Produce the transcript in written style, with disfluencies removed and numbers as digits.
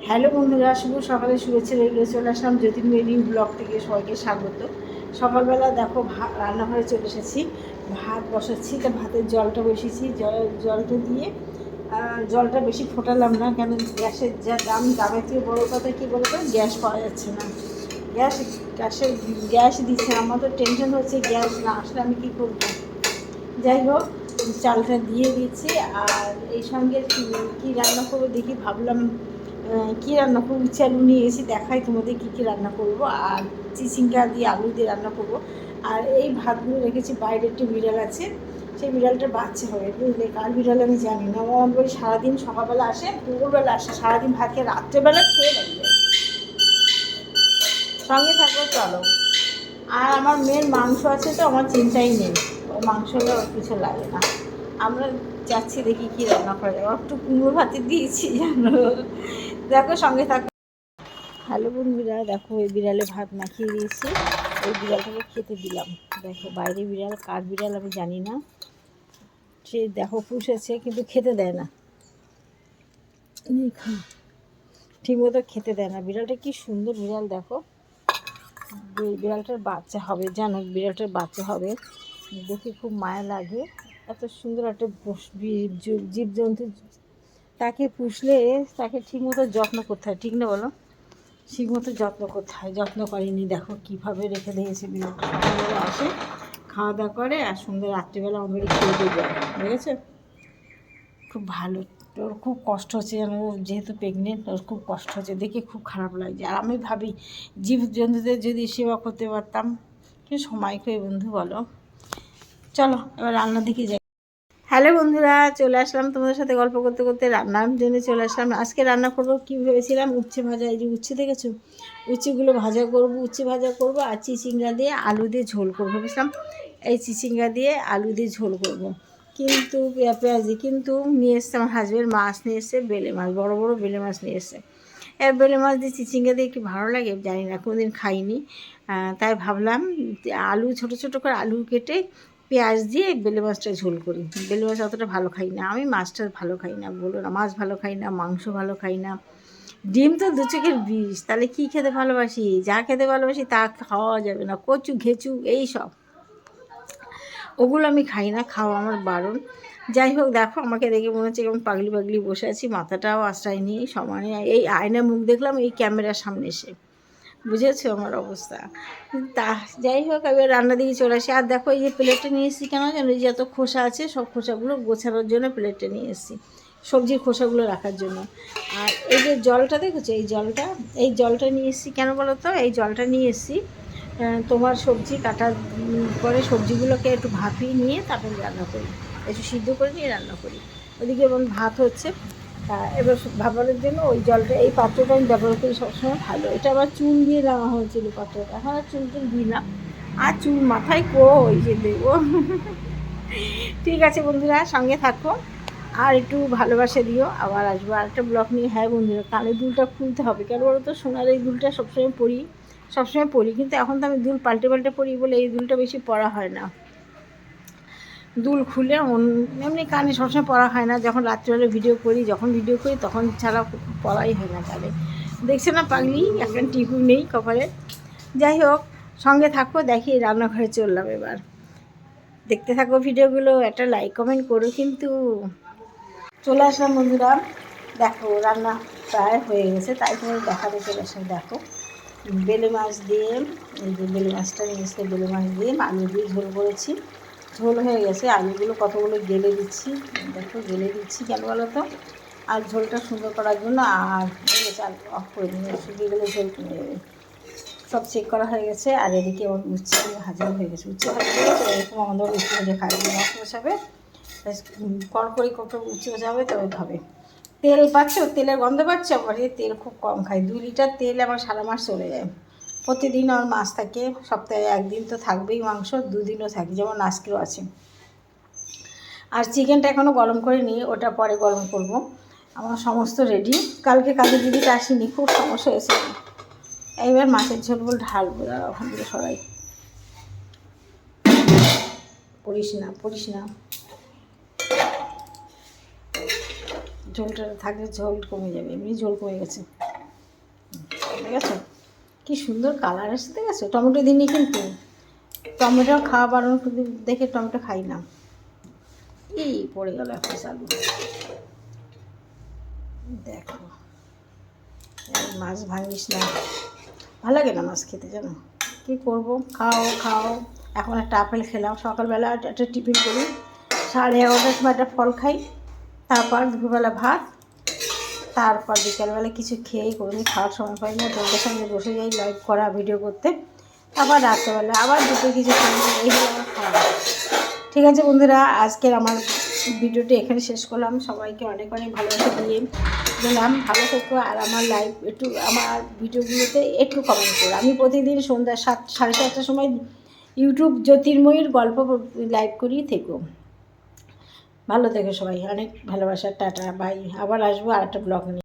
Hello বন্ধুরা, শুভ সকালে শুভেচ্ছা রইল। চলে আসলাম জ্যোতির্ময় নিউ ব্লগ থেকে, সবাইকে স্বাগত। সকালবেলা দেখো রান্নাঘরে চলে এসেছি, ভাত বসাচ্ছি। তো ভাতের জলটা বসিয়েছি, জলটা দিয়ে জলটা বেশি ফোটালাম না, কেন গ্যাসের যা দামের থেকে বড়ো কথা কী বলতো, গ্যাস পাওয়া যাচ্ছে না। গ্যাস দিচ্ছে, আমার তো টেনশন হচ্ছে গ্যাস না আসলে আমি কী করবো। যাই হোক, চালটা দিয়ে দিচ্ছি। আর এই সঙ্গে কী রান্না করবো দেখি, ভাবলাম কী রান্না করবো, উচ্ছে আলু নিয়ে এসে দেখাই তোমাদের কী রান্না করব। আর চিচিঙ্গা দিয়ে আলু দিয়ে রান্না করব। আর এই ভাতগুলো রেখেছি, বাইরে একটি বিড়াল আছে, সেই বিড়ালটার বাচ্চা হবে, বুঝলে। কার বিড়াল আমি জানি না। ও আমার বাড়ি সারাদিন সকালবেলা আসে, দুপুরবেলা আসে, সারাদিন ভাত খেয়ে রাত্রেবেলা খেয়ে বেরিয়ে সঙ্গে থাকো, চলো। আর আমার মেয়ের মাংস আছে, তো আমার চিন্তাই নেই, ওই মাংসটা ওর কিছু লাগে না। আমরা যাচ্ছি, দেখি কী রান্না করা যায়। একটু কুমড়ো ভাতে দিয়েছি জানো, দেখো সঙ্গে থাকো। হ্যালো বন্ধুরা, দেখো ওই বিড়ালে ভাত মাখিয়ে দিয়েছি, ওই বিড়ালটাকে খেতে দিলাম। দেখো বাইরে বিড়াল, কার বিড়াল আমি জানি না, সে দেখো পুষেছে কিন্তু খেতে দেয় না, ঠিকমতো খেতে দেয় না। বিড়ালটা কি সুন্দর বিড়াল, দেখো। বিড়ালটার বাচ্চা হবে, জানো, বিড়ালটার বাচ্চা হবে, দেখে খুব মায়া লাগে। এত সুন্দর একটা জীবজন্তু, তাকে পুষলে তাকে ঠিকমতো যত্ন করতে হয়, ঠিক না বলো? ঠিকমতো যত্ন করতে হয়, যত্ন করেনি। দেখো কীভাবে রেখে দিয়েছে বিড়ালটা। সকালবেলা আসে, খাওয়া দাওয়া করে, আর সন্ধ্যে রাত্রিবেলা আমাদের খেয়ে দিয়ে যায়, বুঝেছো। খুব ভালো। ওর খুব কষ্ট হচ্ছে, যেন ও যেহেতু প্রেগনেন্ট, ওর খুব কষ্ট হচ্ছে, দেখে খুব খারাপ লাগছে। আর আমি ভাবি জীবজন্তুদের যদি সেবা করতে পারতাম, কি সময় করে বন্ধু, বলো। চলো এবার রান্নার দিকে যাই। হ্যালো বন্ধুরা, চলে আসলাম তোমাদের সাথে গল্প করতে করতে, রান্নার জন্য চলে আসলাম। আজকে রান্না করবো কী ভেবেছিলাম, উচ্ছে ভাজা। এই যে উচ্ছে দেখেছো, উচ্ছেগুলো ভাজা করবো, উচ্ছে ভাজা করবো, আর চিচিঙ্গা দিয়ে আলু দিয়ে ঝোল করবো ভেবেছিলাম। এই চিচিঙ্গা দিয়ে আলু দিয়ে ঝোল করবো, কিন্তু পেঁয়াজি কিন্তু নিয়ে এসছে আমার হাজবেন্ড, মাছ নিয়ে এসছে, বেলে মাছ, বড়ো বড়ো বেলে মাছ নিয়ে এসছে। বেলে মাছ দিয়ে চিচিঙ্গা দিয়ে কি ভালো লাগে জানি না, কোনোদিন খাইনি। তাই ভাবলাম আলু ছোটো ছোটো করে আলু কেটে পেঁয়াজ দিয়ে বেলে মাছটা ঝোল করি। বেলে মাছ অতটা ভালো খাই না আমি, মাছটা ভালো খাই না, বলো না। মাছ ভালো খাই না, মাংস ভালো খাই না, ডিম তো দু চোখের বিষ। তাহলে কী খেতে ভালোবাসি? যা খেতে ভালোবাসি তা খাওয়া যাবে না, কচু ঘেঁচু এই সব, ওগুলো আমি খাই না, খাওয়া আমার বারণ। যাই হোক, দেখো আমাকে দেখে মনে হচ্ছে কেমন পাগলি পাগলি বসে আছি, মাথাটাও আশ্রয় নিয়ে সমানে এই আয়নার মুখ দেখলাম এই ক্যামেরার সামনে এসে, বুঝেছো আমার অবস্থা। তা যাই হোক, এবার রান্না দিকে চলে আসি। আর দেখো এই যে প্লেটটা নিয়ে এসেছি কেন জানো, এই যে এত খোসা আছে, সব খোসাগুলো গোছানোর জন্য প্লেটটা নিয়ে এসেছি, সবজির খোসাগুলো রাখার জন্য। আর এই যে জলটা দেখেছো, এই জলটা নিয়ে এসেছি কেন বলো তো, এই জলটা নিয়ে এসেছি তোমার সবজি কাটার পরে সবজিগুলোকে একটু ভাপিয়ে নিয়ে তারপরে রান্না করি, একটু সিদ্ধ করে নিয়ে রান্না করি। ওদিকে এবং ভাত হচ্ছে, এবার ভাপানোর জন্য ওই জলটা, এই পাত্রটা আমি ব্যবহার করি সবসময়, ভালো। এটা আবার চুন দিয়ে নেওয়া হয়েছিল পাত্রটা, এখন আর চুন টুন দিই না। আর চুল মাথায় ওই যে দেবো। ঠিক আছে বন্ধুরা, সঙ্গে থাকো, আর একটু ভালোবাসা দিও। আবার আসবো আরেকটা ব্লগ নিয়ে। হ্যাঁ বন্ধুরা, কানের দুলটা খুলতে হবে, কেন বলো তো, সোনার এই দুলটা সবসময় পরি, কিন্তু এখন তো আমি দুল পাল্টে পাল্টে পরি বলে এই দুলটা বেশি পরা হয় না। দুল খুলে এমনি কানে সবসময় পরা হয় না, যখন রাত্রিবেলা ভিডিও করি, তখন ছাড়া পরাই হয় না কানে। দেখছে না পাগলি, এখন টিকু নেই কপালে। যাই হোক, সঙ্গে থাকো, দেখি রান্নাঘরে চললাম এবার। দেখতে থাকো ভিডিওগুলো, একটা লাইক কমেন্ট করো কিন্তু। চলে আসলাম বন্ধুরা, দেখো রান্না প্রায় হয়ে গেছে, তাই তোমার দেখাতে চলে আসলাম। দেখো বেলে মাছ দিয়ে, এই যে বেলে মাছটা নিয়ে এসে বেলে মাছ দিয়ে আলু দিয়ে ঝোল করেছি। ঝোল হয়ে গেছে, আলুগুলো কতগুলো গেলে দিচ্ছি, দেখো গেলে দিচ্ছি কেন বলো তো, আর ঝোলটা সুন্দর করার জন্য। আর চাল অফ করে দিন, শুকিয়ে গেলে ঝোল কমে যাবে। সব চেক করা হয়ে গেছে। আর এদিকে আমার উচ্ছে ভাজা হয়ে গেছে, উচ্ছে ভাজা হয়ে গেছে, এরকম আমাদের উচ্ছে ভাজা খাবে, মশলা বসাবে, কড়কড়ি উচ্ছে ভাজা হবে, তবে খাবে। তেল পাচ্ছ, তেলের গন্ধ পাচ্ছ, আবার তেল খুব কম খাই, 2 লিটার তেল আমার সারা মাস চলে যায়। প্রতিদিন আমার মাছ থাকে, সপ্তাহে 1 দিন তো থাকবেই মাংস, 2 দিনও থাকে, যেমন আজকেও আছে। আর চিকেনটা এখনও গরম করে নিয়ে, ওটা পরে গরম করব। আমার সমস্ত রেডি। কালকে কাজের দিদিটা আসেনি, খুব সমস্যা হয়েছে। এইবার মাছের ঝোল বল ঢালবো, ওখান থেকে সরাই, পড়িস না, ঝোলটা থাকলে ঝোল কমে যাবে, এমনি ঝোল কমে গেছে। দেখেছো কি সুন্দর কালার এসে, দেখেছো? টমেটো দিনই কিন্তু, টমেটো খাওয়া বারণ দেখে টমেটো খাই না। এই পড়ে গেল একটা আলু, দেখো মাছ ভাঙিস না, ভালো লাগে না মাছ খেতে, জানো কী করবো, খাও খাও। এখন একটা আপেল খেলাম, সকালবেলা একটা টিফিন করি, 11:30টার সময় একটা ফল খাই, তারপর দুপুরবেলা ভাত, তারপর বিকেলবেলা কিছু খেয়েই কোনোদিন খাওয়ার সময় পাই না, তোমাদের সঙ্গে বসে যাই লাইভ করা ভিডিও করতে, আবার রাত্রেবেলা আবার দুটো কিছু খাই, এই হলো আমার খাওয়া। ঠিক আছে বন্ধুরা, আজকের আমার ভিডিওটি এখানে শেষ করলাম। সবাইকে অনেক অনেক ভালোবাসা দিয়ে দিলাম, ভালো থেকো। আর আমার লাইভ একটু, আমার ভিডিওগুলোতে একটু কমেন্ট করো। আমি প্রতিদিন সন্ধ্যা 7-7:30টার সময় ইউটিউব জ্যোতির্ময়ীর গল্প লাইভ করি, থেকো ভালো থেকো সবাই, অনেক ভালোবাসা, টাটা বাই। আবার আসবো আর একটা ব্লগ নিয়ে।